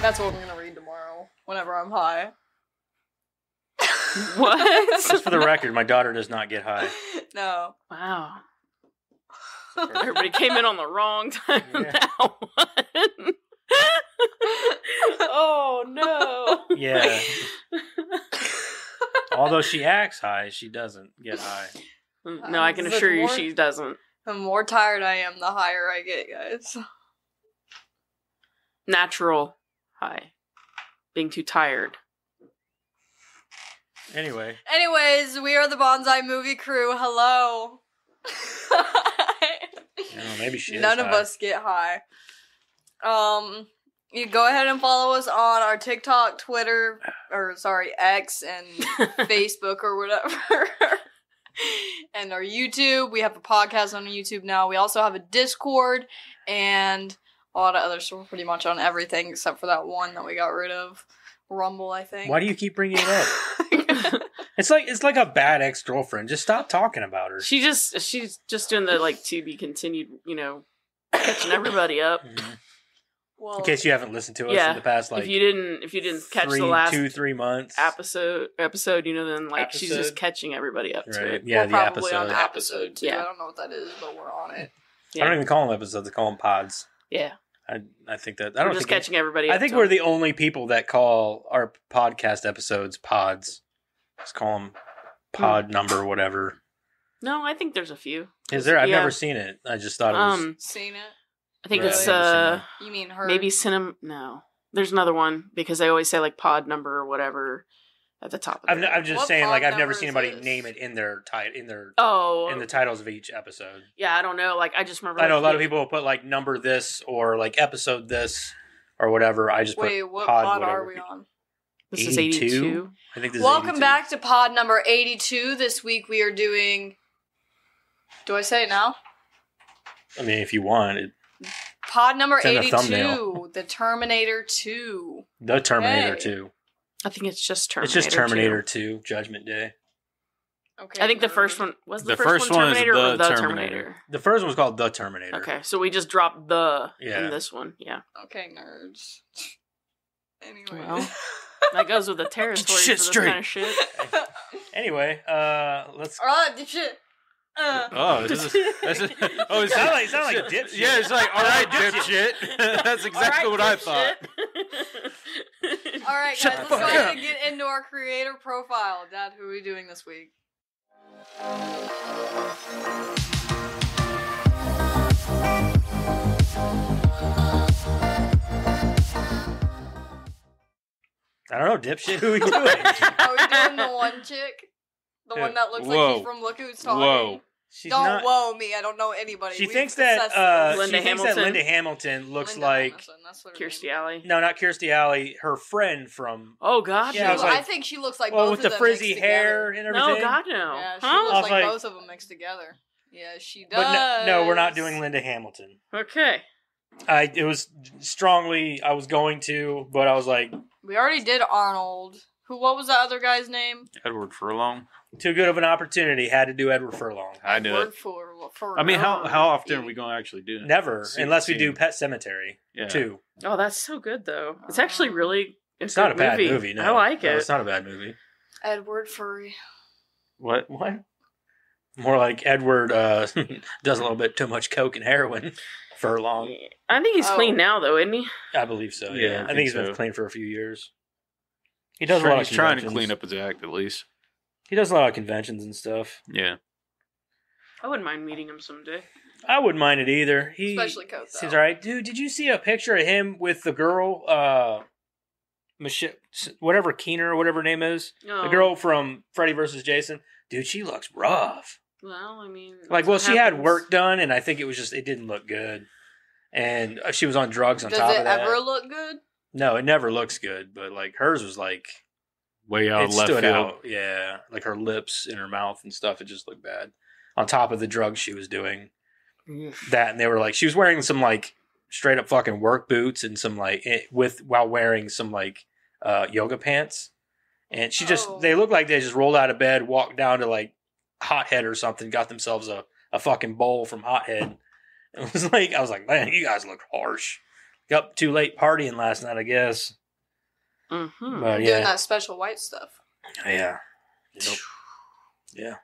That's what I'm gonna read tomorrow, whenever I'm high. What? Just for the record, my daughter does not get high. No. Wow. Everybody came in on the wrong time Yeah. now. Oh, no. Yeah. Although she acts high, she doesn't get high. No, I can Look, assure you more- she doesn't. The more tired I am, the higher I get, guys. Natural high. Being too tired. Anyway. Anyways, we are the Bonsai Movie Crew. Hello. Maybe she is None of high. us get high. You go ahead and follow us on our TikTok, Twitter, X, and Facebook or whatever. And our YouTube. We have a podcast on YouTube now. We also have a Discord and a lot of other stuff, pretty much on everything except for that one that we got rid of. Rumble, I think. Why do you keep bringing it up? It's like a bad ex-girlfriend. Just stop talking about her. She's just doing the to be continued, catching everybody up. Mm-hmm. Well, In case you haven't listened to us in the past, if you didn't catch the last 3 months episode, then she's just catching everybody up to right? it. Yeah, we're the probably episode. on episode 2. Yeah. I don't know what that is, but we're on it. Yeah. I don't even call them episodes. I call them pods. Yeah. I think that We're don't just think catching everybody up. I think to we're them. the only people that call our podcast episodes pods. Just call them pod number, whatever. No, I think there's a few. Is there? I've Yeah. never seen it. I just thought it was. Seen it? I think Right. it's You mean her? maybe No, there's another one because they always say pod number or whatever at the top. Of I'm just What saying, pod I've never number seen is anybody this? name it in their in Oh, the titles of each episode. yeah, I don't know. I just remember. I know a lot of people will put number this or episode this or whatever. I just Wait, put what pod, pod whatever. are we on? This is 82. I think this Welcome is 82. back to pod number 82. This week we are doing... Do I say it now? I mean, if you want, Pod number It's in the 82. thumbnail. The Terminator 2. the Terminator Hey. 2. I think it's just Terminator. It's just 2. Terminator 2, Judgment Day. Okay. I think the nerd. first one was The the first first one one is Terminator or the the Terminator. Terminator. The first one was called The Terminator. Okay, so we just dropped the Yeah. in this one. Yeah, Okay, nerds. Anyway. Well. that goes with the territory Shit for this straight. kind of shit. Anyway, let's. Alright, this shit. Oh, this is oh, It sounded like dipshit. Yeah, it's like, all right, dipshit. That's exactly what I thought. Alright, Shut guys, the let's fuck go ahead up. and get into our creator profile. Dad, who are we doing this week? I don't know, dipshit. Who are we doing? Are we doing the one chick? The Yeah. one that looks like Whoa. she's from Look Who's Talking? Whoa. She's Don't not. whoa me, I don't know anybody. She We've thinks discussed that this. Linda Hamilton? Linda Hamilton looks Linda like Hamilton, that's what her Kirstie name Alley. no, not Kirstie Alley, her friend from Oh God, Yeah, I no. was I like- think she looks like well both with of the them frizzy mixed hair together. and everything. No, God, no. Yeah, she Huh? looks I was like like- both of them mixed together. Yeah, she does. But no, we're not doing Linda Hamilton. Okay. It was strongly I was going to, but I was like We already did Arnold. What was that other guy's name? Edward Furlong. too good of an opportunity. Had to do Edward Furlong. I knew Word it. for I mean, how often are we going to actually do it? Never, See- unless we see- do Pet Cemetery Yeah. too. Oh, that's so good though. It's actually really. It's not a good bad movie. No, I like No, it. it's not a bad movie. Edward Furry. What? What? More like Edward does a little bit too much coke and heroin. Furlong, I think he's Oh. clean now, though, isn't he? I believe so. Yeah, Yeah, I I think think he's been so. clean for a few years. He does a lot of He's trying to conventions. clean up his act at least. He does a lot of conventions and stuff. Yeah. I wouldn't mind meeting him someday. I wouldn't mind it either. He Especially coke, though. seems alright. Dude, did you see a picture of him with the girl, Michelle, whatever Keener or whatever her name is? Oh. The girl from Freddy vs. Jason? Dude, she looks rough. Well, I mean, Like, that's well, what she had happens. work done, and I think it was just, it didn't look good. And she was on drugs on Does top it of that. ever look good? No, it never looks good, but like hers was like, Way out it of left stood field. out. Yeah. Like her lips and her mouth and stuff, it just looked bad. On top of the drugs she was doing. That, and they were like, she was wearing some like straight up fucking work boots and some like, while wearing some like yoga pants. And she just, Oh. they looked like they just rolled out of bed, walked down to like Hothead or something, got themselves a fucking bowl from Hothead. It was like, I was like, man, you guys look harsh. Up too late partying last night, I guess. Mm-hmm. But Doing that special white stuff. Yeah. Yep. Yeah.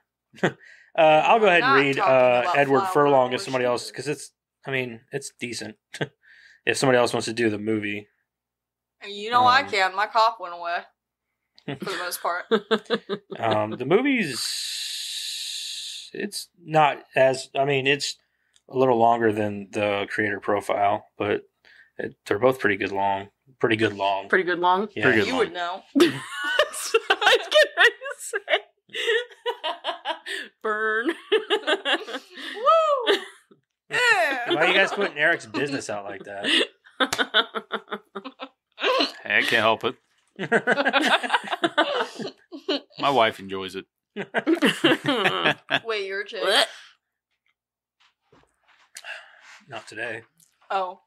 I'll go ahead and Not read talking about Edward flower Furlong or if somebody else, because it's decent. If somebody else wants to do the movie. You know I can. My cough went away. For the most part. The movie's, it's not as, it's a little longer than the creator profile, but they're both pretty good long. Pretty good long? Yeah. Pretty good You long. would know. That's what I was getting ready to say. Burn. Woo! Yeah. Why are you guys putting Eric's business out like that? Hey, I can't help it. My wife enjoys it. Wait, you're a chick. Not today. Oh.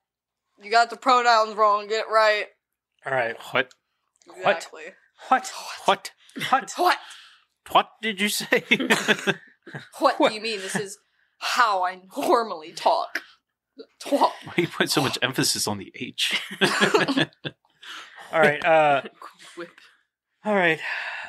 You got the pronouns wrong. Get it right. All right. What? Exactly. What? What? What? What did you say? What do you mean? This is how I normally talk. Talk. Why you put so much emphasis on the H? All right. Whip. All right.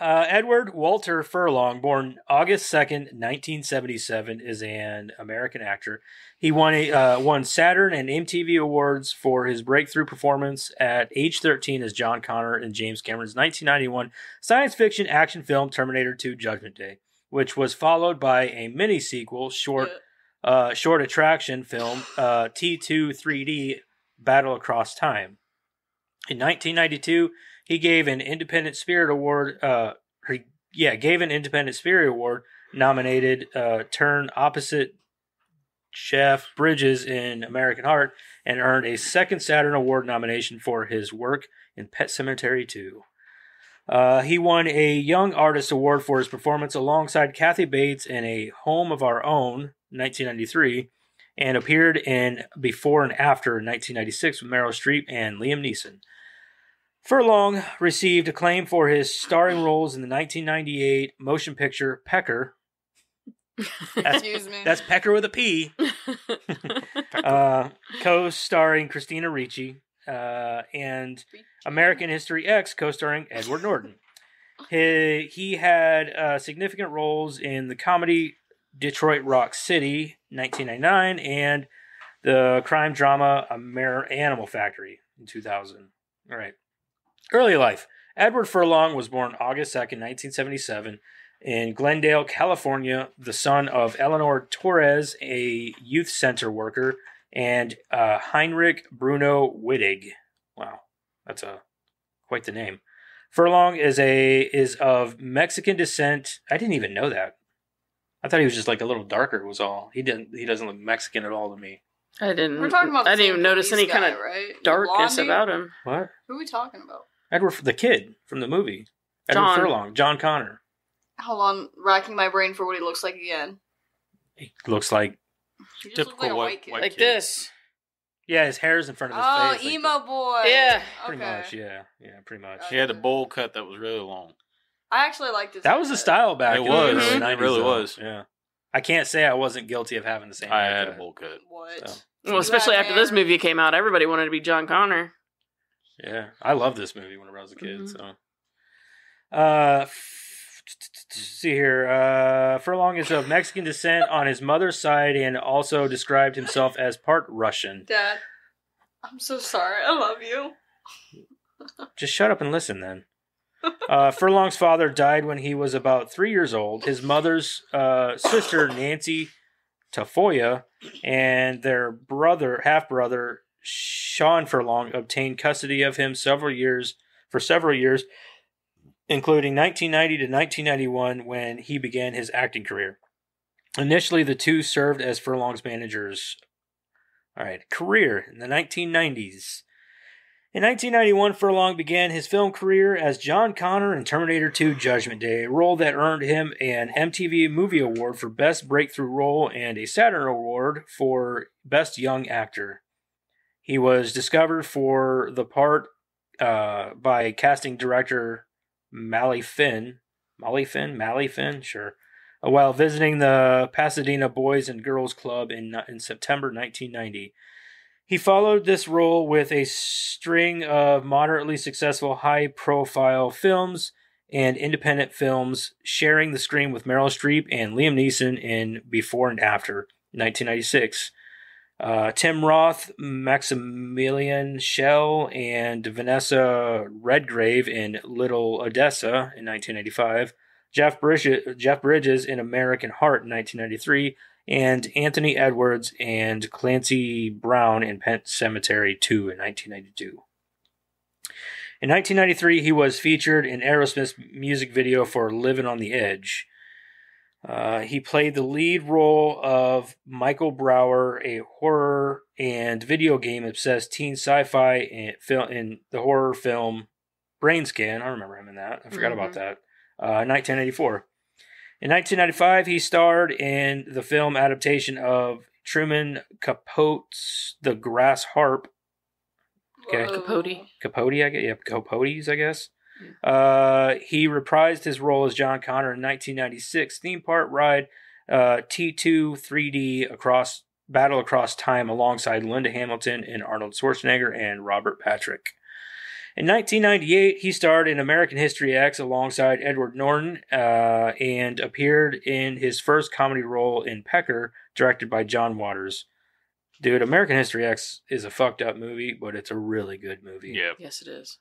Edward Walter Furlong, born August 2nd, 1977, is an American actor. He won Saturn and MTV Awards for his breakthrough performance at age 13 as John Connor in James Cameron's 1991 science fiction action film Terminator 2 Judgment Day, which was followed by a mini-sequel, short attraction film T2 3D Battle Across Time. In 1992, he gave an Independent Spirit Award. Nominated turn opposite Jeff Bridges in American Heart, and earned a second Saturn Award nomination for his work in Pet Sematary 2. He won a Young Artist Award for his performance alongside Kathy Bates in A Home of Our Own, 1993, and appeared in Before and After, 1996, with Meryl Streep and Liam Neeson. Furlong received acclaim for his starring roles in the 1998 motion picture Pecker. Excuse me. That's Pecker with a P. Co-starring Christina Ricci, and American History X, co-starring Edward Norton. He had significant roles in the comedy Detroit Rock City, 1999, and the crime drama Animal Factory in 2000. All right. Early life. Edward Furlong was born August 2nd, 1977, in Glendale, California, the son of Eleanor Torres, a youth center worker, and Heinrich Bruno Wittig. Wow, that's quite the name. Furlong is of Mexican descent. I didn't even know that. I thought he was just like a little darker. Was all. He doesn't look Mexican at all to me. I didn't. We're talking about the I didn't same even notice any police kind guy, of right? The darkness blondie? about him. What? Who are we talking about? Edward, the kid from the movie. Edward John. Furlong, John Connor. Hold on, racking my brain for what he looks like again. He looks like, He just looks like a Typical white kid. white Like kid. this. yeah, his hair's in front of his Oh, face. like emo boy. Yeah. pretty Okay. much, yeah, pretty much. He had a bowl cut that was really long. I actually liked his. That was the haircut. style back It in was. the early It 90s. really though. was. Yeah. I can't say I wasn't guilty of having the same I had a haircut. bowl cut. What? So, Well, especially Black after this hair. movie came out, everybody wanted to be John Connor. yeah, I love this movie whenever I was a kid. Mhm. So, see here. Furlong is of Mexican descent on his mother's side, and also described himself as part Russian. Dad, I'm so sorry. I love you. Just shut up and listen, then. Furlong's father died when he was about 3 years old. His mother's sister, Nancy Tafoya, and their half brother, Sean Furlong, obtained custody of him for several years, including 1990 to 1991 when he began his acting career. Initially, the two served as Furlong's managers. All right, career in the 1990s. In 1991, Furlong began his film career as John Connor in Terminator 2 Judgment Day, a role that earned him an MTV Movie Award for Best Breakthrough Role and a Saturn Award for Best Young Actor. He was discovered for the part by casting director Mally Finn, sure, while visiting the Pasadena Boys and Girls Club in September 1990. He followed this role with a string of moderately successful high-profile films and independent films, sharing the screen with Meryl Streep and Liam Neeson in Before and After, 1996. Tim Roth, Maximilian Schell, and Vanessa Redgrave in Little Odessa in 1985. Jeff Bridges in American Heart in 1993. And Anthony Edwards and Clancy Brown in Pet Sematary 2 in 1992. In 1993, he was featured in Aerosmith's music video for Livin' on the Edge. He played the lead role of Michael Brower, a horror and video game obsessed teen sci-fi in the horror film Brain Scan. I remember him in that. I forgot about that. 1984. In 1995, he starred in the film adaptation of Truman Capote's The Grass Harp. Okay. Capote, I guess. Yeah, Capote's, I guess. He reprised his role as John Connor in 1996 theme park ride T2 3D Battle Across Time alongside Linda Hamilton and Arnold Schwarzenegger and Robert Patrick. In 1998, he starred in American History X alongside Edward Norton and appeared in his first comedy role in Pecker, directed by John Waters. Dude, American History X is a fucked up movie, but it's a really good movie. Yeah. Yes, it is.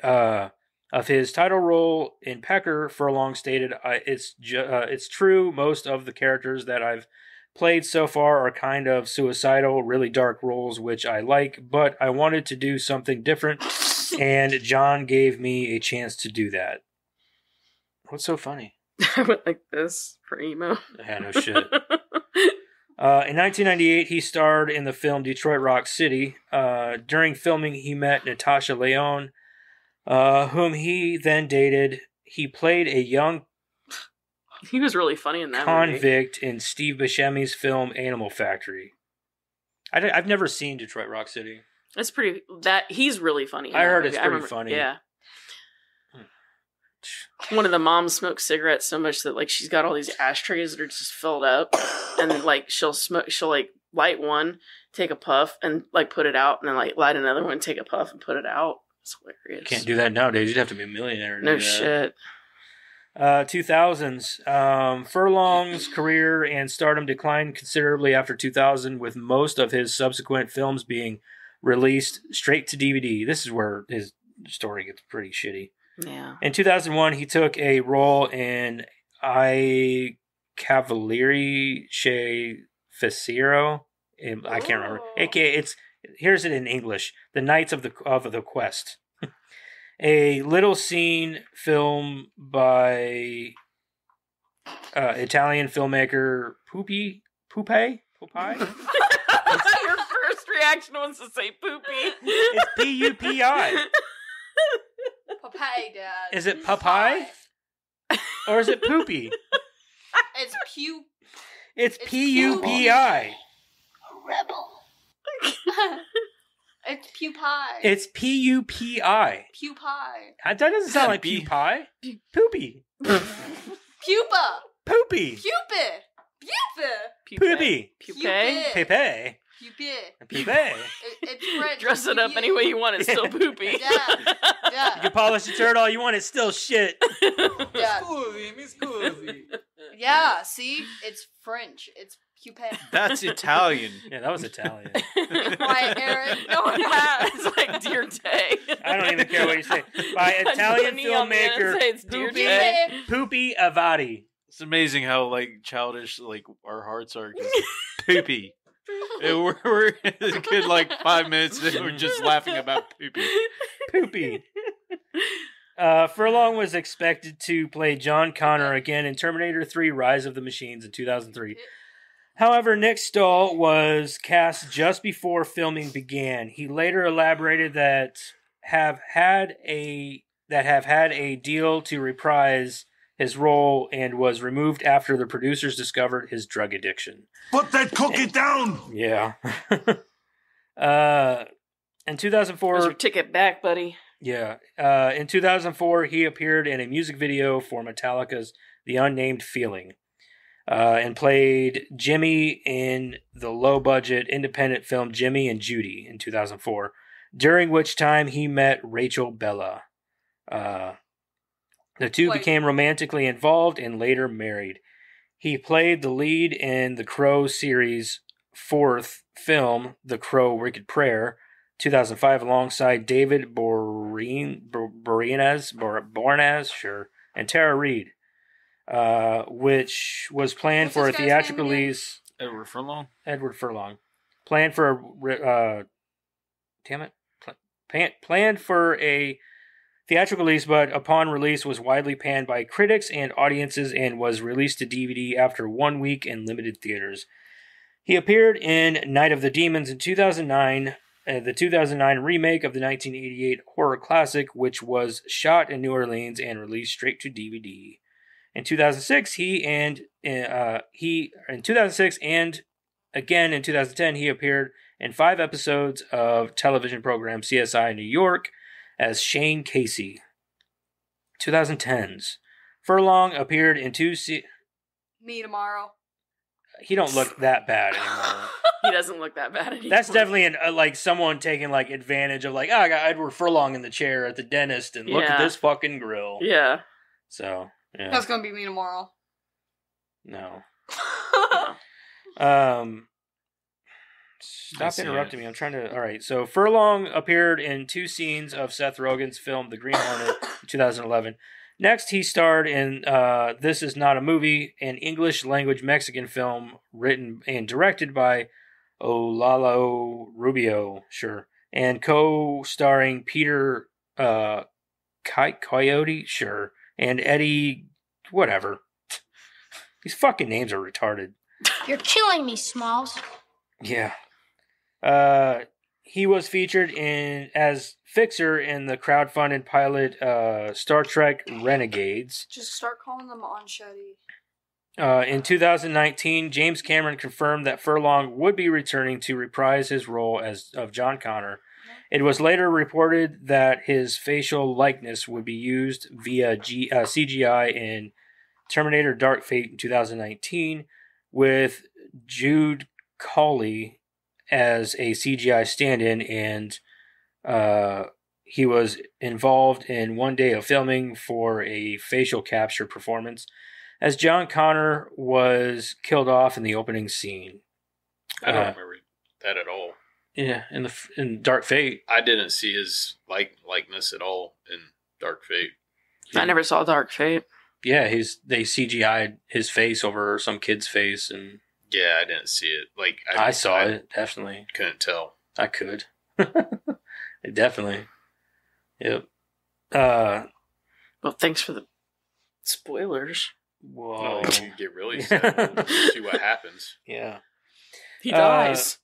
Of his title role in Pecker, Furlong stated, it's true, most of the characters that I've played so far are kind of suicidal, really dark roles, which I like, but I wanted to do something different, and John gave me a chance to do that. What's so funny? I went like this for emo. Yeah, no shit. In 1998, he starred in the film Detroit Rock City. During filming, he met Natasha Lyonne, whom he then dated. He played a young He was really funny in that convict in Steve Buscemi's film Animal Factory. I've never seen Detroit Rock City. It's pretty. He's really funny. I heard it's pretty funny. Yeah. One of the moms smokes cigarettes so much that like she's got all these ashtrays that are just filled up, and then, like she'll like light one, take a puff, and like put it out, and then like light another one, take a puff, and put it out. It's hilarious. Can't do that nowadays. You'd have to be a millionaire. No shit. 2000s. Furlong's career and stardom declined considerably after 2000, with most of his subsequent films being released straight to DVD. This is where his story gets pretty shitty. Yeah. In 2001, he took a role in I Cavalieri Che Facero. I can't remember. AKA, here's it in English: The Knights of the Quest. A little scene film by Italian filmmaker Pupi. Your first reaction was to say poopy. It's Pupi. Papai, Dad. Is it Papai? Or is it Poopy? It's Pew. It's Pupi. A rebel. It's Pew Pie. It's Pupi. Pew Pie. That doesn't sound like Pew Pie. Poopy. Pupa. Poopy. Cupid. Pupa. Poopy. Pupae. Pepe. Pupae. Pepe. It's French. Dress it up any way you want. It's still poopy. Yeah. You can polish the turd all you want. It's still shit. Yeah. Scusi. Yeah. See, it's French. It's pupae. That's Italian. Yeah, that was Italian. Quiet, Aaron. No one has. It's like Dear Day. I don't even care what you say. By Italian filmmaker It's Dear Day. Pupi Avati. It's amazing how like childish like our hearts are. Poopy. We're a good like 5 minutes and we're just laughing about poopy. Poopy. Furlong was expected to play John Connor again in Terminator 3 Rise of the Machines in 2003. However, Nick Stahl was cast just before filming began. He later elaborated that have had a deal to reprise his role and was removed after the producers discovered his drug addiction. Put that cookie down! Yeah. In 2004... Where's your ticket back, buddy? Yeah. In 2004, he appeared in a music video for Metallica's The Unnamed Feeling. and played Jimmy in the low-budget independent film Jimmy and Judy in 2004, during which time he met Rachel Bella. The two became romantically involved and later married. He played the lead in the Crow series' fourth film, The Crow Wicked Prayer, 2005, alongside David Boreanaz, sure, and Tara Reid, which was planned for a theatrical release. Edward Furlong. Planned for planned for a theatrical release, but upon release was widely panned by critics and audiences and was released to DVD after 1 week in limited theaters. He appeared in Night of the Demons in 2009, the 2009 remake of the 1988 horror classic, which was shot in New Orleans and released straight to DVD. In 2006, in 2006 and again in 2010, he appeared in 5 episodes of television program CSI New York as Shane Casey. 2010s. Furlong appeared in 2 Me Tomorrow. He don't look that bad anymore. He doesn't look that bad anymore. That's definitely like someone taking like advantage of like, I got Edward Furlong in the chair at the dentist and look at this fucking grill. Yeah. So, yeah. That's gonna be Me Tomorrow. No. Stop interrupting me. I'm trying to... All right. So Furlong appeared in 2 scenes of Seth Rogen's film The Green Hornet in 2011. Next, he starred in This Is Not a Movie, an English-language Mexican film written and directed by Olalo Rubio, sure, and co-starring Peter Coyote, sure, and Eddie... whatever. These fucking names are retarded. You're killing me, Smalls. Yeah. He was featured as Fixer in the crowdfunded pilot Star Trek Renegades. Just start calling them Enchetti. In 2019, James Cameron confirmed that Furlong would be returning to reprise his role of John Connor. It was later reported that his facial likeness would be used via CGI in Terminator Dark Fate in 2019, with Jude Cawley as a CGI stand-in, and he was involved in 1 day of filming for a facial capture performance as John Connor was killed off in the opening scene. I don't remember that at all. Yeah, in Dark Fate. I didn't see his likeness at all in Dark Fate. I never saw Dark Fate. Yeah, they CGI'd his face over some kid's face, and yeah, I didn't see it. Like I saw it, definitely. Couldn't tell. I could. Definitely. Yep. Well, thanks for the spoilers. Whoa. No, you get really sad. We'll see what happens. Yeah. He dies.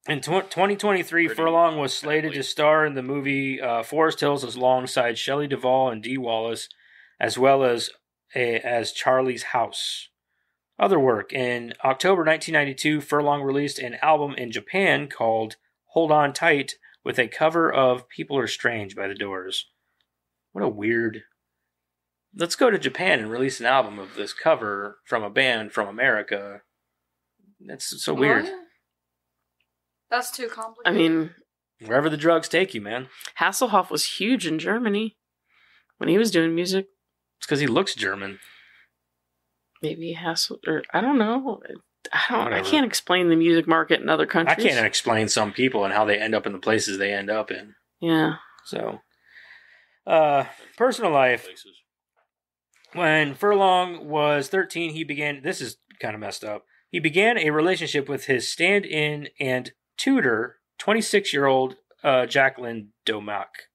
In 2023, Furlong was slated to star in the movie Forest Hills alongside Shelley Duvall and Dee Wallace, as well as Charlie's House. Other work. In October 1992, Furlong released an album in Japan called Hold On Tight with a cover of People Are Strange by The Doors. What a weird... Let's go to Japan and release an album of this cover from a band from America. That's so weird. What? That's too complicated. I mean... Wherever the drugs take you, man. Hasselhoff was huge in Germany when he was doing music. It's because he looks German. Maybe or I don't know. I Whatever. can't explain the music market in other countries. I can't explain some people and how they end up in the places they end up in. Yeah. So, personal life. When Furlong was 13, he began... This is kind of messed up. He began a relationship with his stand-in and tutor, 26-year-old Jacqueline Domac.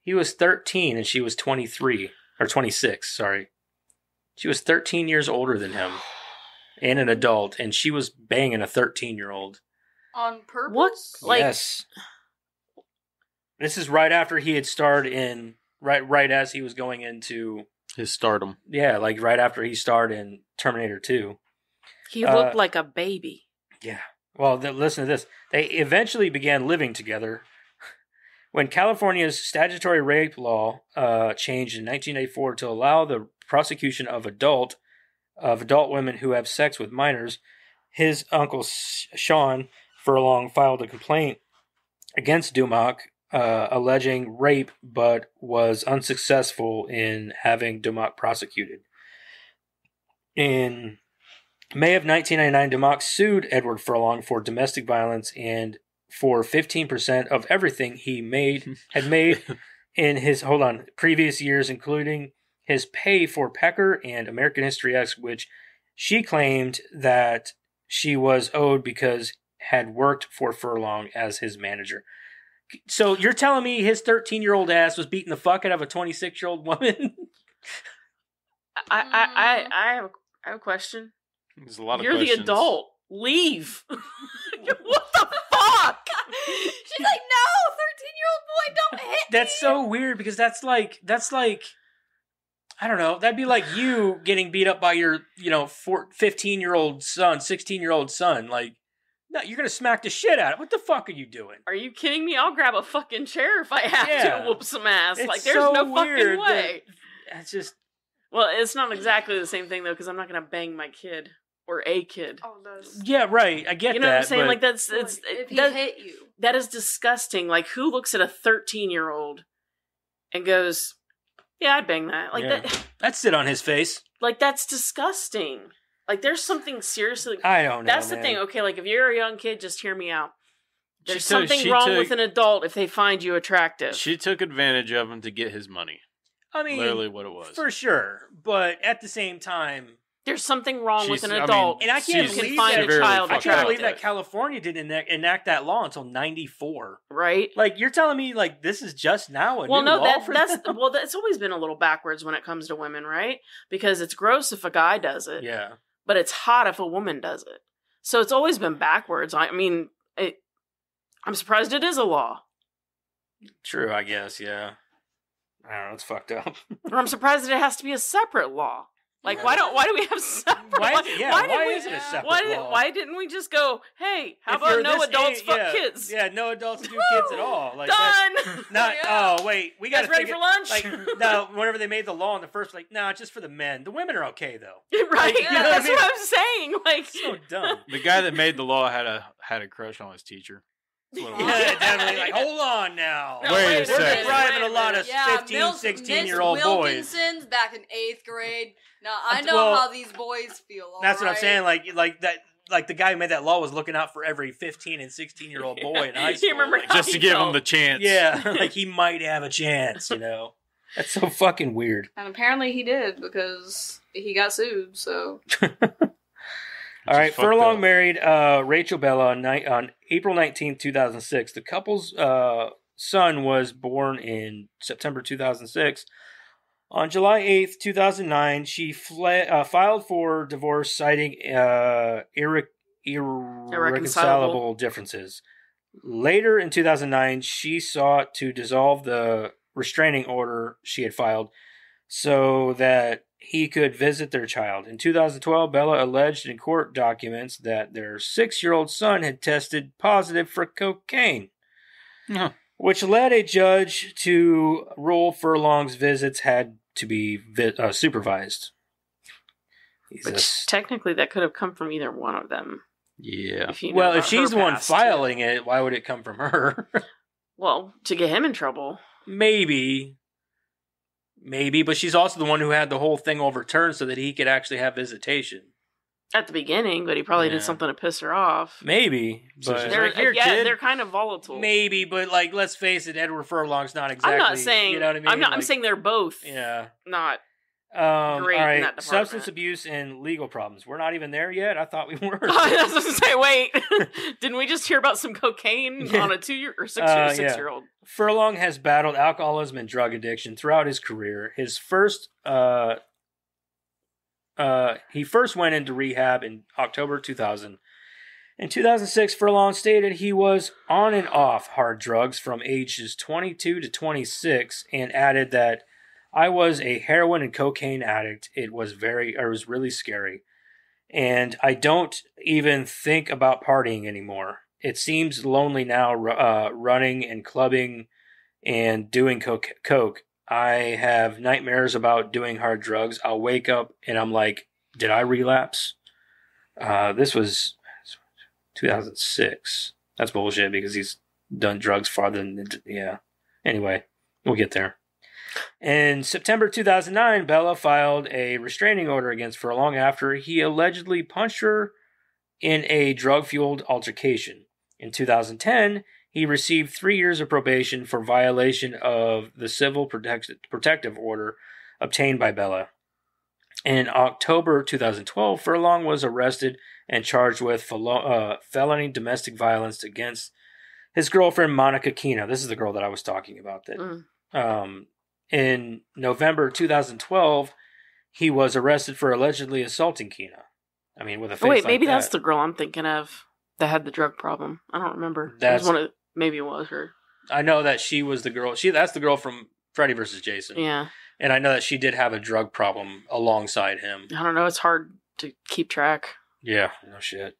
He was 13 and she was 23. Or 26, sorry. She was 13 years older than him. And an adult. And she was banging a 13-year-old. On purpose? What? Like, yes. This is right after he had starred in... Right as he was going into... His stardom. Yeah, like right after he starred in Terminator 2. he looked like a baby. Yeah. Well, listen to this. They eventually began living together. When California's statutory rape law changed in 1984 to allow the prosecution of adult of adult women who have sex with minors. His uncle Sean Furlong filed a complaint against Dumock, alleging rape, but was unsuccessful in having Dumock prosecuted. In May of 1999, Dumock sued Edward Furlong for domestic violence and for 15% of everything he had made in his previous years, including his pay for Pecker and American History X, which she claimed that she was owed because had worked for Furlong as his manager. So you're telling me his 13-year-old ass was beating the fuck out of a 26-year-old woman? I have a question. There's a lot of You're questions. the adult. Leave. What the fuck? She's like, no, 13-year-old boy, don't hit me. That's so weird because that's like I don't know. That'd be like you getting beat up by your 15-year-old son, 16-year-old son. Like, no, you're gonna smack the shit out of it. What the fuck are you doing? Are you kidding me? I'll grab a fucking chair if I have to whoop some ass. It's Like, there's so no fucking weird way. It's just Well, it's not exactly the same thing though, because I'm not gonna bang my kid or a kid. Oh, that's... yeah, right. I get You know that. what I'm saying? but- Like that's Like, it's if he that, hit you. that is disgusting. Like, who looks at a 13-year-old and goes, "Yeah, I'd bang that." Like Yeah. That'd sit on his face. Like that's disgusting. Like there's something seriously. I don't know. That's the man. thing. Okay, like if you're a young kid, just hear me out. There's She something wrong took- with an adult if they find you attractive. She took advantage of him to get his money. I mean, Literally what it was. for sure. But at the same time, There's something wrong with an She's- I mean, adult. and I can't She's who believe can find that. a severely child I fucked can't up. believe that attractive. California didn't enact that law until '94. Right? Like, you're telling me, like, this is just now a Well, new no, law for that's them? well, that's always been a little backwards when it comes to women, right? Because it's gross if a guy does it, Yeah. but it's hot if a woman does it. So it's always been backwards. I mean, I'm surprised it is a law. True, I guess, yeah. I don't know, it's fucked up. Or I'm surprised that it has to be a separate law. Like, why do we have separate? Why did we- is it a separate law? Why didn't we just go? Hey, how If about you're no this adults age- fuck yeah, kids? Yeah, no adults do kids at all. Like, Done. that's not. Yeah. Oh wait, we You guys got ready for lunch? Like, no, whenever they made the law in the first, like, no, it's just for the men. The women are okay though. Right? You know what I That's mean? what I'm saying. Like, So dumb. The guy that made the law had a crush on his teacher. That's what it was. Yeah, definitely. Like, hold on now. No, Wait a We're second. depriving a lot of Yeah, 15, Miss 16-year-old boys. Wilkinson's back in 8th grade. Now, I know Well, how these boys feel, That's what I'm alright? saying. Like that. Like the guy who made that law was looking out for every 15 and 16-year-old boy in high You school. remember like, how Just to give him felt. the chance. yeah, like he might have a chance. You know, that's so fucking weird. And apparently he did, because he got sued, so... All right, Just fucked Furlong up. married Rachel Bella on April 19th, 2006. The couple's son was born in September 2006. On July 8th, 2009, she filed for divorce, citing irreconcilable differences. Later in 2009, she sought to dissolve the restraining order she had filed so that he could visit their child. In 2012, Bella alleged in court documents that their 6-year-old son had tested positive for cocaine, Huh. which led a judge to rule Furlong's visits had to be supervised. Which technically that could have come from either one of them. Yeah. If you know Well, if about she's her the one past. filing it, why would it come from her? Well, to get him in trouble. Maybe, but she's also the one who had the whole thing overturned so that he could actually have visitation. At the beginning, but he probably Yeah. did something to piss her off. Maybe, So but she's They're, like, "Here, yeah, kid." they're kind of volatile. maybe, but like, let's face it, Edward Furlong's not exactly. I'm not saying. You know what I mean? I'm not. I'm Like, saying they're both Yeah. not. All Great in right. that department. Substance abuse and legal problems. We're not even there yet. I thought we were. I was going to say, wait, didn't we just hear about some cocaine Yeah. on a 2-year or Yeah. 6-year-old? Furlong has battled alcoholism and drug addiction throughout his career. He first went into rehab in October 2000. In 2006, Furlong stated he was on and off hard drugs from ages 22 to 26 and added that I was a heroin and cocaine addict. It was really scary. And I don't even think about partying anymore. It seems lonely now, running and clubbing and doing coke. I have nightmares about doing hard drugs. I'll wake up and I'm like, did I relapse? This was 2006. That's bullshit because he's done drugs farther than, yeah. Anyway, we'll get there. In September 2009, Bella filed a restraining order against Furlong after he allegedly punched her in a drug-fueled altercation. In 2010, he received 3 years of probation for violation of the civil protective order obtained by Bella. In October 2012, Furlong was arrested and charged with felony domestic violence against his girlfriend, Monica Kina. This is the girl that I was talking about. In November 2012, he was arrested for allegedly assaulting Kina. I mean, with a face like maybe that. that's the girl I'm thinking of that had the drug problem. I don't remember. Maybe it was her. I know that she was the girl. That's the girl from Freddy vs. Jason. Yeah. And I know that she did have a drug problem alongside him. I don't know. It's hard to keep track. Yeah, no shit.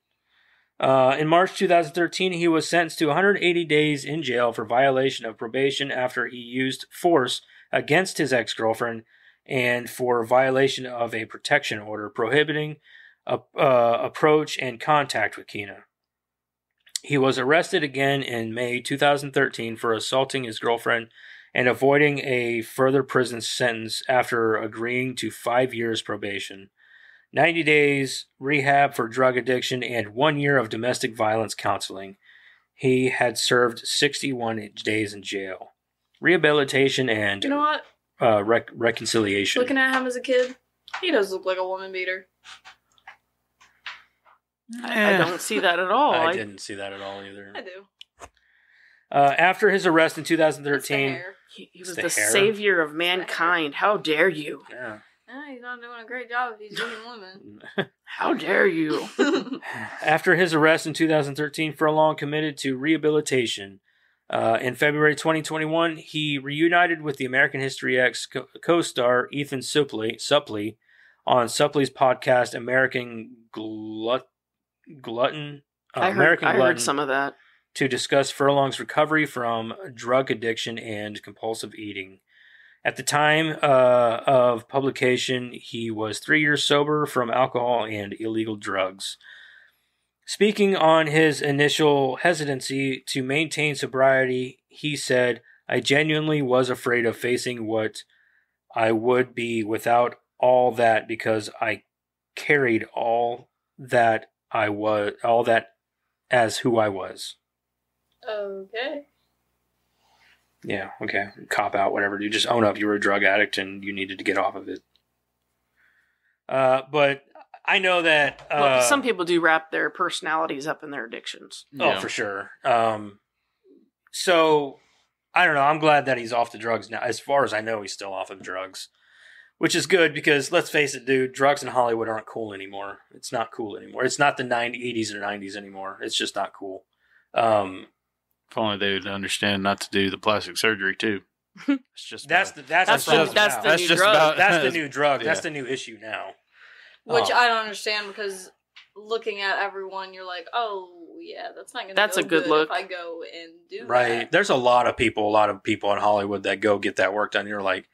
In March 2013, he was sentenced to 180 days in jail for violation of probation after he used force against his ex-girlfriend and for violation of a protection order prohibiting approach and contact with Kina. He was arrested again in May 2013 for assaulting his girlfriend and avoiding a further prison sentence after agreeing to 5 years probation, 90 days rehab for drug addiction, and 1 year of domestic violence counseling. He had served 61 days in jail. Rehabilitation and You know what? Reconciliation. Looking at him as a kid, he does look like a woman beater. I don't see that at all. I didn't see that at all either. I do. After his arrest in It's the 2013, hair. He was the the hair. savior of mankind. How dare you? yeah. He's not doing a great job if he's doing women. How dare you? After his arrest in 2013, Furlong committed to rehabilitation. In February 2021, he reunited with the American History X co-star Ethan Suplee on Supley's podcast American Glutton. I heard some of that. To discuss Furlong's recovery from drug addiction and compulsive eating. At the time of publication, he was 3 years sober from alcohol and illegal drugs. Speaking on his initial hesitancy to maintain sobriety, he said, "I genuinely was afraid of facing what I would be without all that because I carried all that as who I was." Okay. Yeah, okay. Cop out, whatever. You just own up you were a drug addict and you needed to get off of it. But I know that... some people do wrap their personalities up in their addictions. Oh, for sure. So, I don't know. I'm glad that he's off the drugs now. As far as I know, he's still off of drugs. Which is good because, let's face it, dude, drugs in Hollywood aren't cool anymore. It's not cool anymore. It's not the 80s or 90s anymore. It's just not cool. If only they would understand not to do the plastic surgery too. It's just that's the new drug. That's the new drug. Yeah. That's the new issue now. Which I don't understand because looking at everyone, you're like, oh yeah, that's not gonna. That's go a good look. if I go and do Right. that. There's a lot of people in Hollywood that go get that work done. You're like,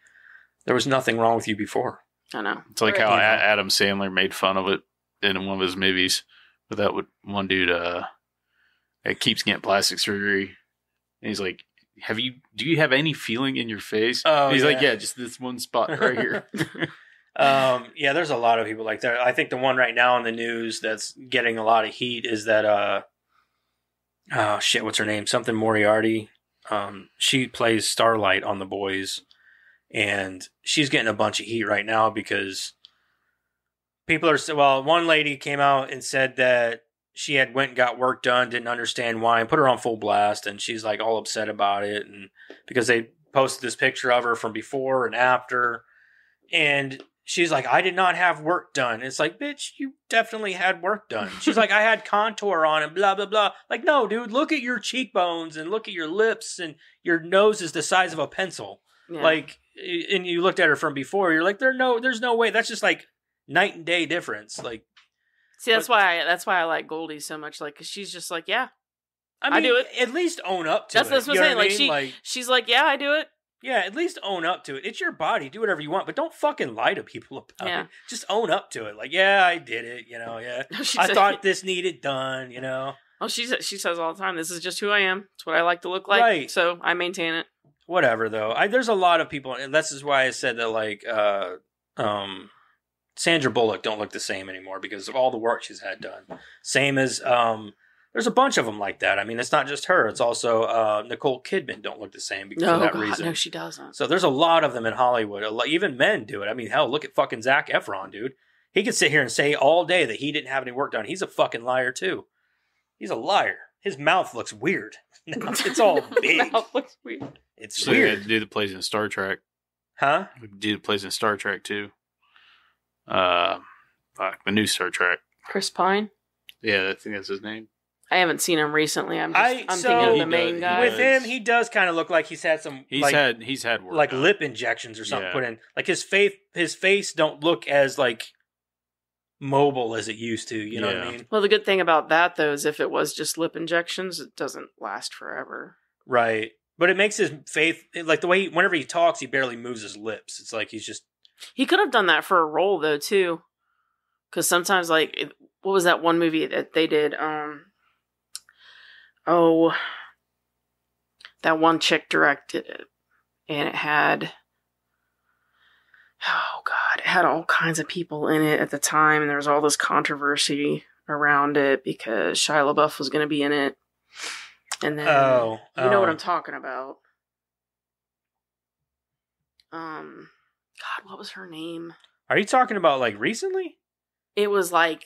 there was nothing wrong with you before. I know. It's like Right. how You know. Adam Sandler made fun of it in one of his movies. But that one dude that keeps getting plastic surgery. And he's like, do you have any feeling in your face? Oh, and he's like, yeah. yeah, just this one spot right here. Yeah, there's a lot of people like that. I think the one right now in the news that's getting a lot of heat is that what's her name? Something Moriarty. She plays Starlight on The Boys, and she's getting a bunch of heat right now because people are one lady came out and said that she had went and got work done, didn't understand why, and put her on full blast, and she's like all upset about it, and because they posted this picture of her from before and after, and she's like, I did not have work done. It's like, bitch, you definitely had work done. She's like, I had contour on and blah, blah, blah. Like, no, dude, look at your cheekbones and look at your lips and your nose is the size of a pencil. Yeah. Like, and you looked at her from before, you're like, there's no way. That's just like night and day difference. Like, see, that's why I like Goldie so much. Like, 'cause she's just like, yeah, I mean, do it. At least own up to that's it. what I'm You know saying. what I mean? She's like, yeah, I do it. Yeah, at least own up to it. It's your body. Do whatever you want, but don't fucking lie to people about it. Just own up to it. Like, yeah, I did it. Yeah. I thought this needed done. Oh, she says all the time, "This is just who I am. It's what I like to look like." Right. So I maintain it. Whatever though. There's a lot of people, and this is why I said that like Sandra Bullock don't look the same anymore because of all the work she's had done. Same as there's a bunch of them like that. I mean, it's not just her. It's also Nicole Kidman don't look the same because of that reason. No, she doesn't. So there's a lot of them in Hollywood. Even men do it. I mean, hell, look at fucking Zac Efron, dude. He could sit here and say all day that he didn't have any work done. He's a fucking liar too. He's a liar. His mouth looks weird. It's all big. His mouth looks weird. It's so weird. The dude that plays in Star Trek. Huh? The dude that plays in Star Trek too. The new Star Trek. Chris Pine? Yeah, I think that's his name. I haven't seen him recently. I'm thinking of the main guy. With him, he does kind of look like he's had some. He's had work like done. lip injections or something put in. Like his face don't look as like mobile as it used to. You know what I mean? Well, the good thing about that though is if it was just lip injections, it doesn't last forever. Right, but it makes his face like the way whenever he talks, he barely moves his lips. It's like he's just. He could have done that for a role though too, because sometimes like what was that one movie that they did? That one chick directed it, and it had all kinds of people in it at the time, and there was all this controversy around it because Shia LaBeouf was going to be in it, and then you know what I'm talking about. God, what was her name? Are you talking about like recently? It was like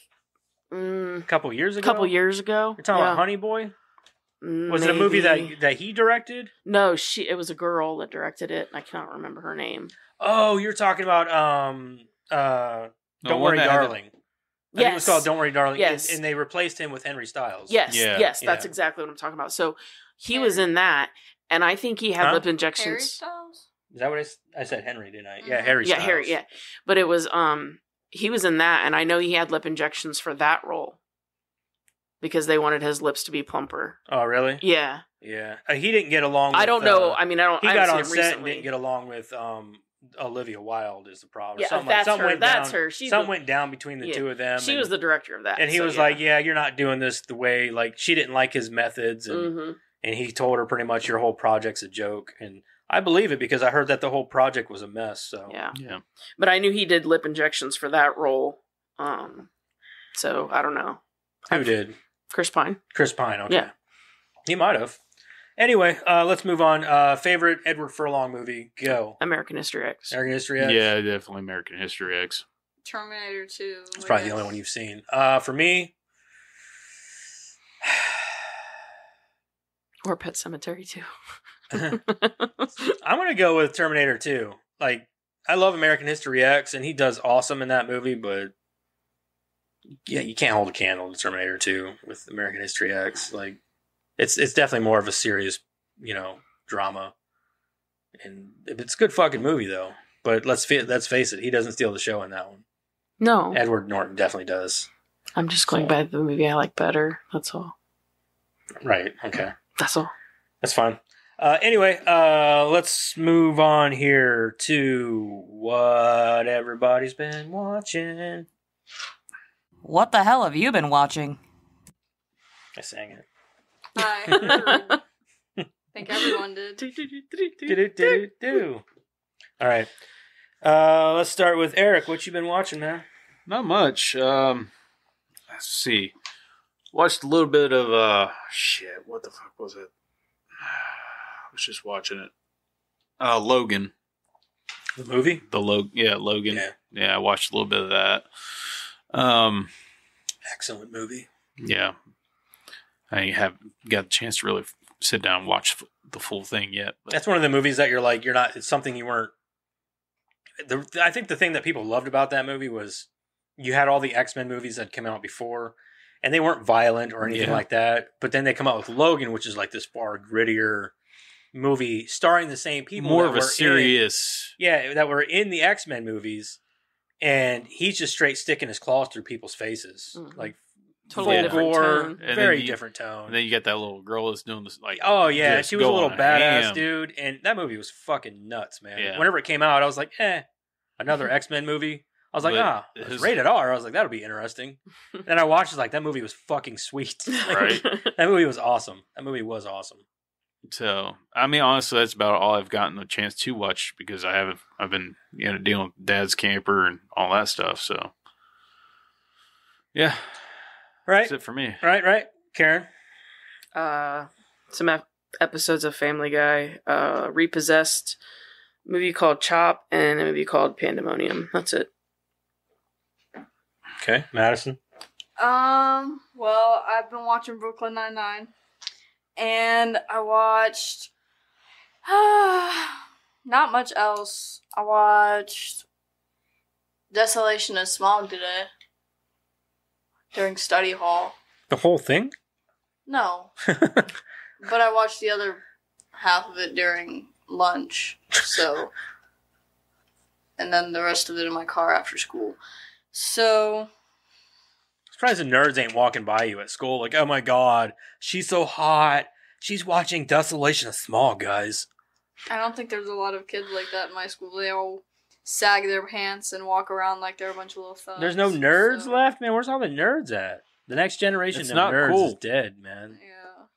a couple years ago. You're talking about Honey Boy? Was it a movie that he directed? No, it was a girl that directed it, and I cannot remember her name. Oh, you're talking about Don't Worry, Darling. I think it was called Don't Worry, Darling. Yes. And they replaced him with Henry Styles. Yes, that's exactly what I'm talking about. So he was in that, and I think he had lip injections. Harry Styles? Is that what I said? Henry, didn't I? Yeah, Harry Styles. Yeah, Harry. Yeah, but it was he was in that, and I know he had lip injections for that role because they wanted his lips to be plumper. Oh, really? Yeah. Yeah. He didn't get along. I don't know. I mean, I don't. He I got on him set recently. and didn't get along with Olivia Wilde. Is the problem? Yeah, something that's her. Went that's down, her. Something went down between the two of them. She was the director of that, and he was like, "Yeah, you're not doing this the way." Like she didn't like his methods, and he told her pretty much your whole project's a joke. And I believe it because I heard that the whole project was a mess. So yeah. But I knew he did lip injections for that role. So I don't know. Who did? Chris Pine. Chris Pine. Okay. Yeah. He might have. Anyway, let's move on. Favorite Edward Furlong movie? Go. American History X. American History X? Yeah, definitely American History X. Terminator 2. It's probably the only one you've seen. For me... Or Pet Sematary 2. I'm going to go with Terminator 2. Like, I love American History X, and he does awesome in that movie, but... Yeah, you can't hold a candle to Terminator 2 with American History X. Like... It's definitely more of a serious, drama, and it's a good fucking movie though. But let's face it, he doesn't steal the show in that one. No, Edward Norton definitely does. I'm just going by the movie I like better. That's all. Right. Okay. That's all. That's fine. Anyway, let's move on here to what everybody's been watching. What the hell have you been watching? I sang it. I heard. I think everyone did. All right. Let's start with Eric. What you been watching, man? Not much. Let's see. Watched a little bit of shit. What the fuck was it? I was just watching it. Logan. The movie? Logan. Yeah, I watched a little bit of that. Excellent movie. Yeah. I haven't got a chance to really sit down and watch the full thing yet. But. That's one of the movies that it's something you weren't. I think the thing that people loved about that movie was you had all the X-Men movies that came out before, and they weren't violent or anything like that. But then they come out with Logan, which is like this far grittier movie starring the same people. More of a serious. That were in the X-Men movies, and he's just straight sticking his claws through people's faces. Mm-hmm. Like, Totally full different gore, tone. And very then you- different tone. And then you got that little girl that's doing this like. Oh yeah, just she was a little going badass, ham. dude. And that movie was fucking nuts, man. Yeah. Whenever it came out, I was like, another X-Men movie. I was like, But it's his- rated R. I was like, that'll be interesting. Then I watched it, like, that movie was fucking sweet. Right. That movie was awesome. So I mean, honestly, that's about all I've gotten the chance to watch because I've been dealing with Dad's camper and all that stuff. So yeah, Right, that's it for me. right. Karen, Some episodes of Family Guy, Repossessed, a movie called Chop, and a movie called Pandemonium. That's it. okay, Madison. Well, I've been watching Brooklyn Nine-Nine, and I watched not much else. I watched Desolation of Smog today during study hall. The whole thing? No, but I watched the other half of it during lunch. So, and then the rest of it in my car after school. So. Surprised the nerds ain't walking by you at school like, oh my god, she's so hot. She's watching Desolation of Smog, guys. I don't think there's a lot of kids like that in my school. They all sag their pants and walk around like they're a bunch of little thugs. There's no nerds so- left, man. Where's all the nerds at? The next generation It's of not nerds cool. is dead, man. Yeah.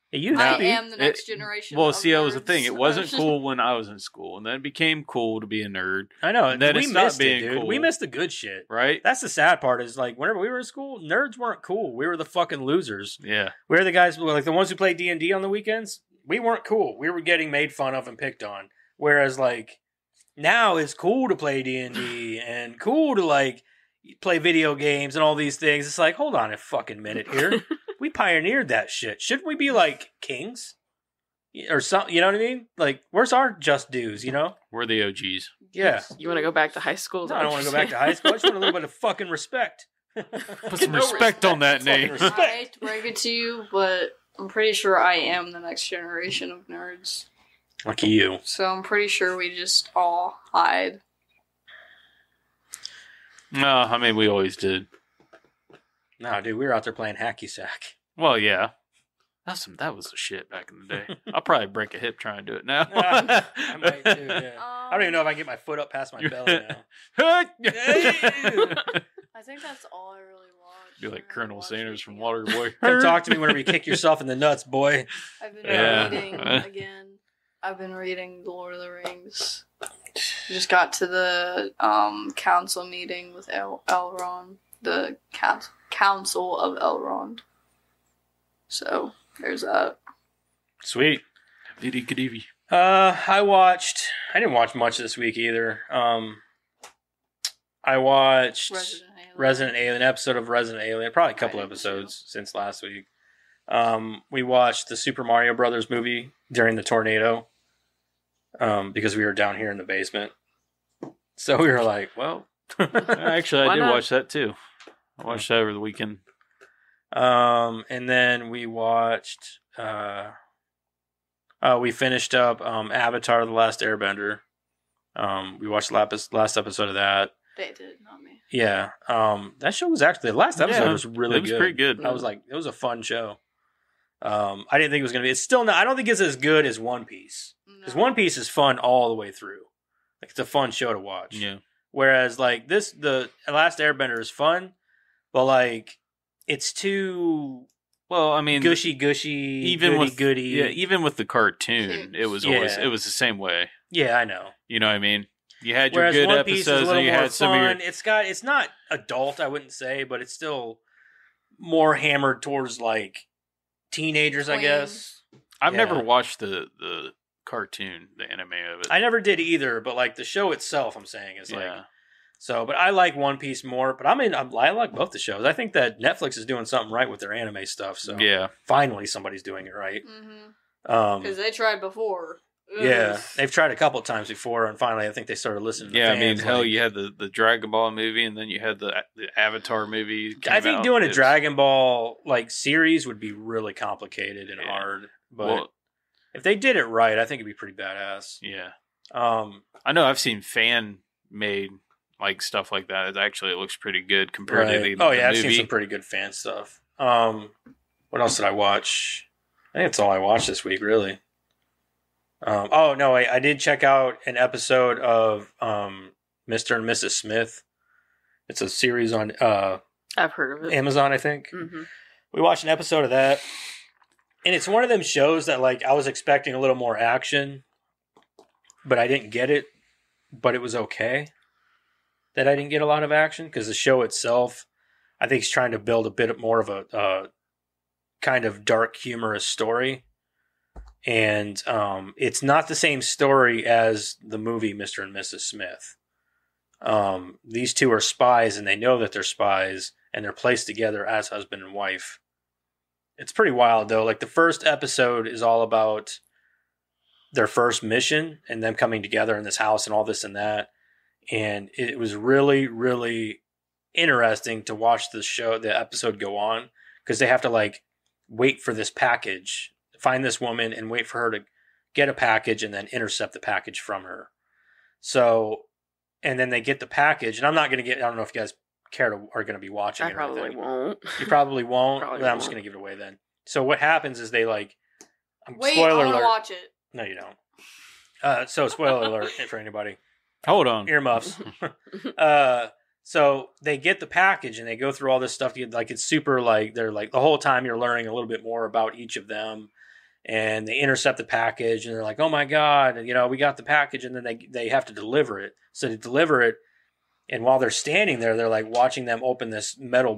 It used I to be. am the next generation. Well, of see, that was the nerds. thing. It wasn't cool when I was in school, and then it became cool to be a nerd, I know. And then we it stopped missed it, being dude. cool. We missed the good shit. right? That's the sad part is, like, whenever we were in school, nerds weren't cool. We were the fucking losers. Yeah, We were the guys, like, the ones who played D&D on the weekends. We weren't cool. We were getting made fun of and picked on. Whereas, like, now it's cool to play D&D and cool to, like, play video games and all these things. It's like, hold on a fucking minute here. We pioneered that shit. Shouldn't we be, like, kings? Or something, you know what I mean? Like, where's our just dues, you know? we're the OGs. Yeah. You want to go back to high school? Is No, that I don't what want to you're go back to high school. I just want a little bit of fucking respect. Put some respect on that name. Fucking I hate to break it to you, but I'm pretty sure I am the next generation of nerds. Lucky you. So I'm pretty sure we just all hide. No, I mean we always did. No, dude, we were out there playing hacky sack. Well, yeah, that was the shit back in the day. I'll probably break a hip trying to do it now. I might too, yeah. I don't even know if I can get my foot up past my belly now. I think that's all I really watched. Be like I Colonel watched Sanders from anything else. Waterboy. Come talk to me whenever you kick yourself in the nuts, boy. I've been Yeah. reading again. I've been reading The Lord of the Rings. Just got to the council meeting with Elrond. The Council of Elrond. So, there's that. Sweet. Viddy Kadivy. I didn't watch much this week either. I watched Resident Alien, episode of Resident Alien, probably a couple I did episodes since last week. We watched the Super Mario Brothers movie during the tornado because we were down here in the basement. So we were like, well. Actually, I Why did not? watch that too. I watched that over the weekend. And then we watched, we finished up Avatar: The Last Airbender. We watched the last episode of that. They did, not me. Yeah. That show was actually, the last episode Yeah, was really it was good. pretty good. I was like, it was a fun show. I didn't think it was going to be, it's still not, I don't think it's as good as One Piece. Because No. One Piece is fun all the way through. Like, it's a fun show to watch. Yeah. Whereas, like, the Last Airbender is fun, but, like, it's too Well, I mean, gushy, even goody, with goody. yeah, even with the cartoon, it was always Yeah. it was the same way. Yeah, I know. You know what I mean? You had your Whereas good One Piece is a episodes, little and you more had some of fun. your. It's not adult, I wouldn't say, but it's still more hammered towards, like, teenagers, I guess. I've Yeah. never watched the cartoon, the anime of it. I never did either, but, like, the show itself, I'm saying, is like. yeah, So, but I like One Piece more. But I like both the shows. I think that Netflix is doing something right with their anime stuff. So, yeah. finally somebody's doing it right. Mm-hmm. Because they tried before. Ugh. Yeah, they've tried a couple times before, and finally, I think they started listening. To Yeah, I mean, fans, hell, like- you had the Dragon Ball movie, and then you had the Avatar movie. I think doing a It's- Dragon Ball like series would be really complicated and Yeah. hard. But Well, if they did it right, I think it'd be pretty badass. yeah, I I know. I've seen fan made like stuff like that. It looks pretty good compared to the oh yeah, I've movie. seen some pretty good fan stuff. What else did I watch? I think that's all I watched this week, really. Oh no, I did check out an episode of Mr. and Mrs. Smith. It's a series on I've heard of it. Amazon, I think. Mm-hmm. We watched an episode of that, and it's one of them shows that like I was expecting a little more action, but I didn't get it. But it was okay that I didn't get a lot of action because the show itself, I think, is trying to build a bit more of a kind of dark, humorous story. And it's not the same story as the movie Mr. and Mrs. Smith. These two are spies, and they know that they're spies, and they're placed together as husband and wife. It's pretty wild, though. Like, the first episode is all about their first mission and them coming together in this house and all this and that. And it was really, really interesting to watch the episode go on, because they have to, like, wait for this package, find this woman and wait for her to get a package and then intercept the package from her. So, and then they get the package, and I'm not going to get, I don't know if you guys are going to be watching I it or probably anything. won't. You probably won't? Probably Then I'm just won't. going to give it away then. So what happens is they like, Wait, I spoiler want to alert. watch it. No, you don't. So spoiler alert for anybody. Hold on. Earmuffs. So they get the package and they go through all this stuff. Like, it's super, like, they're like, the whole time you're learning a little bit more about each of them. And they intercept the package and they're like, oh my God, you know, we got the package. And then they have to deliver it. So they deliver it. And while they're standing there, they're like watching them open this metal